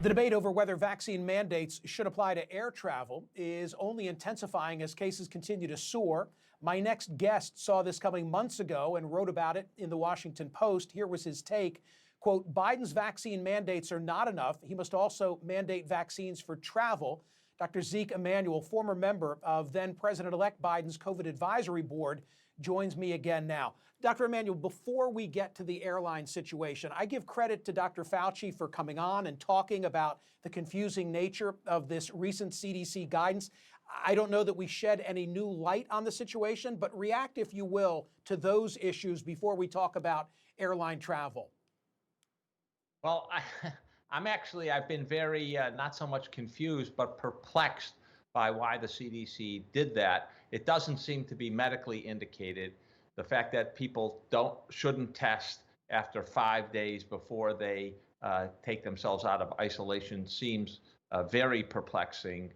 The debate over whether vaccine mandates should apply to air travel is only intensifying as cases continue to soar. My next guest saw this coming months ago and wrote about it in the Washington Post. Here was his take. Quote, Biden's vaccine mandates are not enough. He must also mandate vaccines for travel. Dr. Zeke Emanuel, former member of then President-elect Biden's COVID advisory board, joins me again now. Dr. Emanuel, before we get to the airline situation, I give credit to Dr. Fauci for coming on and talking about the confusing nature of this recent CDC guidance. I don't know that we shed any new light on the situation, but react, if you will, to those issues before we talk about airline travel. Well, I've been very, not so much confused, but perplexed by why the CDC did that. It doesn't seem to be medically indicated. The fact that people shouldn't test after 5 days before they take themselves out of isolation seems very perplexing.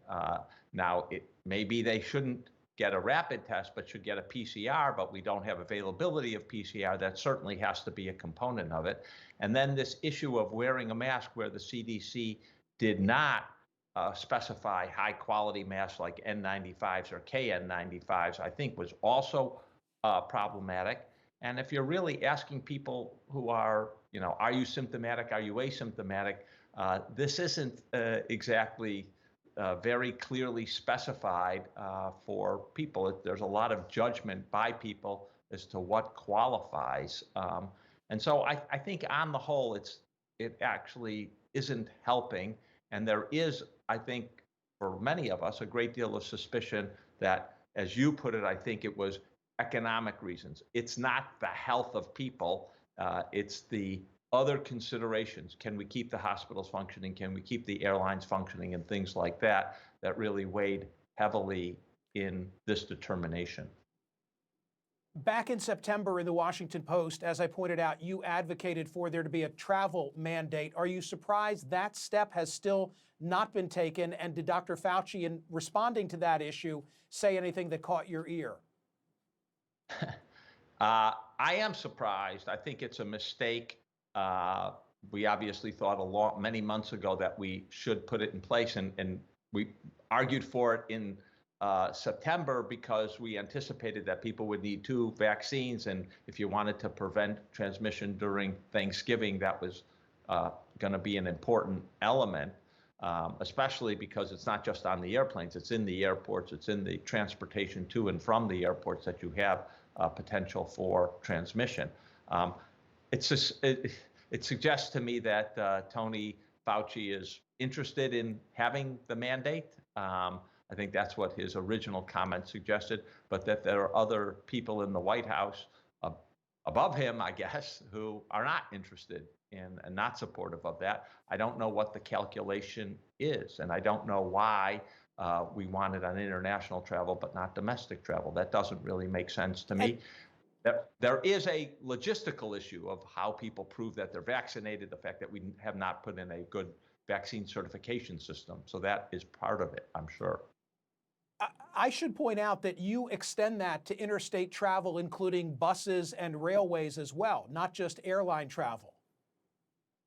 Now, maybe they shouldn't get a rapid test, but should get a PCR, but we don't have availability of PCR. That certainly has to be a component of it. And then this issue of wearing a mask, where the CDC did not specify high quality masks like N95s or KN95s, I think was also problematic. And if you're really asking people who are you symptomatic? Are you asymptomatic? This isn't exactly very clearly specified for people. There's a lot of judgment by people as to what qualifies. And so I think on the whole, it actually isn't helping. And there is, I think, for many of us, a great deal of suspicion that, as you put it, I think it was economic reasons. It's not the health of people. It's the other considerations. Can we keep the hospitals functioning? Can we keep the airlines functioning? And things like that really weighed heavily in this determination. Back in September in the Washington Post, as I pointed out, you advocated for there to be a travel mandate. Are you surprised that step has still not been taken? And did Dr. Fauci, in responding to that issue, say anything that caught your ear? I am surprised. I think it's a mistake. We obviously thought many months ago that we should put it in place, and we argued for it in September because we anticipated that people would need 2 vaccines, and if you wanted to prevent transmission during Thanksgiving, that was going to be an important element, especially because it's not just on the airplanes, it's in the airports, it's in the transportation to and from the airports that you have potential for transmission. It suggests to me that Tony Fauci is interested in having the mandate. I think that's what his original comment suggested, but that there are other people in the White House above him, I guess, who are not interested in and not supportive of that. I don't know what the calculation is, and I don't know why we want it on international travel but not domestic travel. That doesn't really make sense to me. There is a logistical issue of how people prove that they're vaccinated, the fact that we have not put in a good vaccine certification system. So that is part of it, I'm sure. I should point out that you extend that to interstate travel, including buses and railways as well, not just airline travel.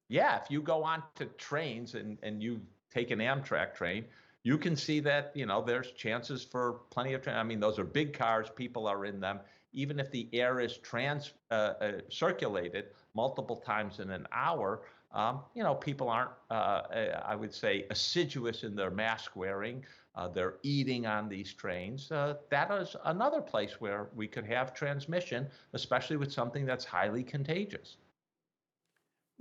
Yeah, if you go on to trains and you take an Amtrak train, you can see that, there's chances for plenty of trains. I mean, those are big cars, people are in them. Even if the air is circulated multiple times in an hour, people aren't, I would say, assiduous in their mask wearing. They're eating on these trains. That is another place where we could have transmission, especially with something that's highly contagious.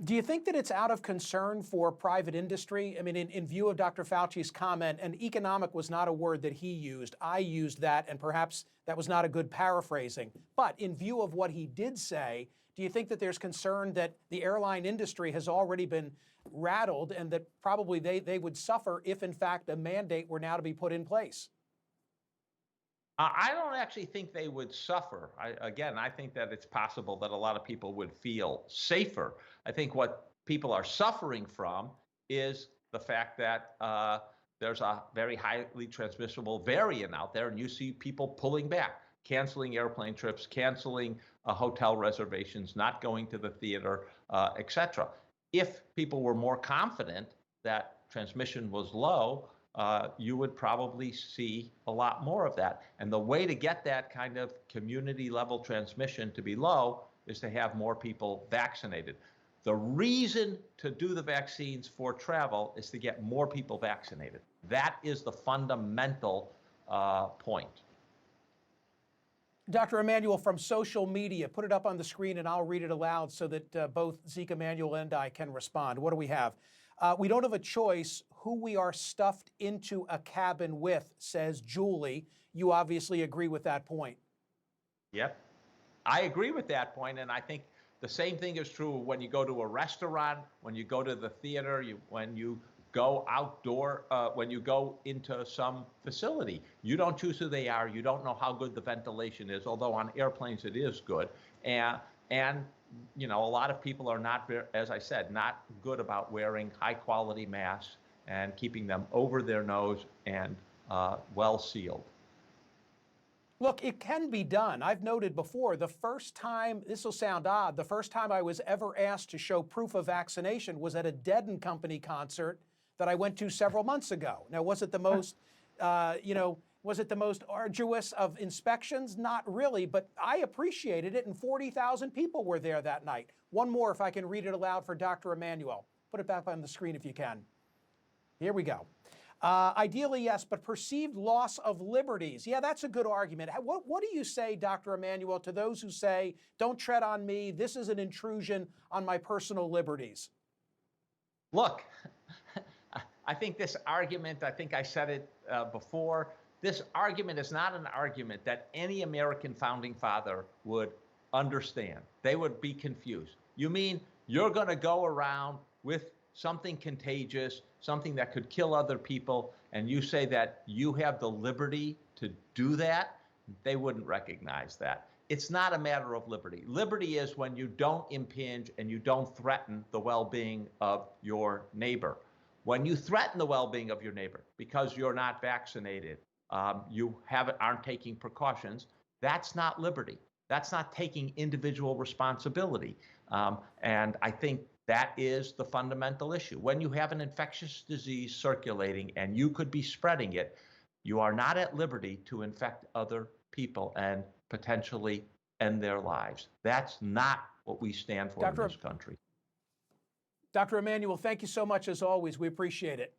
Do you think that it's out of concern for private industry? I mean, in view of Dr. Fauci's comment, and economic was not a word that he used. I used that, and perhaps that was not a good paraphrasing. But in view of what he did say, do you think that there's concern that the airline industry has already been rattled and that probably they would suffer if, in fact, a mandate were now to be put in place? I don't actually think they would suffer. I think that it's possible that a lot of people would feel safer. I think what people are suffering from is the fact that there's a very highly transmissible variant out there, and you see people pulling back, canceling airplane trips, canceling hotel reservations, not going to the theater, etc. If people were more confident that transmission was low, you would probably see a lot more of that. And the way to get that kind of community level transmission to be low is to have more people vaccinated. The reason to do the vaccines for travel is to get more people vaccinated. That is the fundamental point. Dr. Emanuel, from social media, put it up on the screen and I'll read it aloud so that both Zeke Emanuel and I can respond. What do we have? We don't have a choice who we are stuffed into a cabin with, says Julie. You obviously agree with that point. Yep. I agree with that point, and I think the same thing is true when you go to a restaurant, when you go to the theater, when you go outdoor, when you go into some facility. You don't choose who they are. You don't know how good the ventilation is, although on airplanes it is good. And you know, a lot of people are not, as I said, not good about wearing high quality masks and keeping them over their nose and well sealed. Look, it can be done. I've noted before, the first time, this will sound odd, the first time I was ever asked to show proof of vaccination was at a Dead and Company concert that I went to several months ago. Now, was it the most, was it the most arduous of inspections? Not really, but I appreciated it, and 40,000 people were there that night. One more, if I can read it aloud for Dr. Emanuel. Put it back on the screen if you can. Here we go. Ideally, yes, but perceived loss of liberties. Yeah, that's a good argument. What do you say, Dr. Emanuel, to those who say, don't tread on me, this is an intrusion on my personal liberties? Look, I think this argument, I think I said it before, this argument is not an argument that any American founding father would understand. They would be confused. You mean you're going to go around with something contagious, something that could kill other people, and you say that you have the liberty to do that? They wouldn't recognize that. It's not a matter of liberty. Liberty is when you don't impinge and you don't threaten the well-being of your neighbor. When you threaten the well-being of your neighbor because you're not vaccinated, you aren't taking precautions, that's not liberty. That's not taking individual responsibility. And I think that is the fundamental issue. When you have an infectious disease circulating and you could be spreading it, you are not at liberty to infect other people and potentially end their lives. That's not what we stand for in this country. Dr. Emanuel, thank you so much as always. We appreciate it.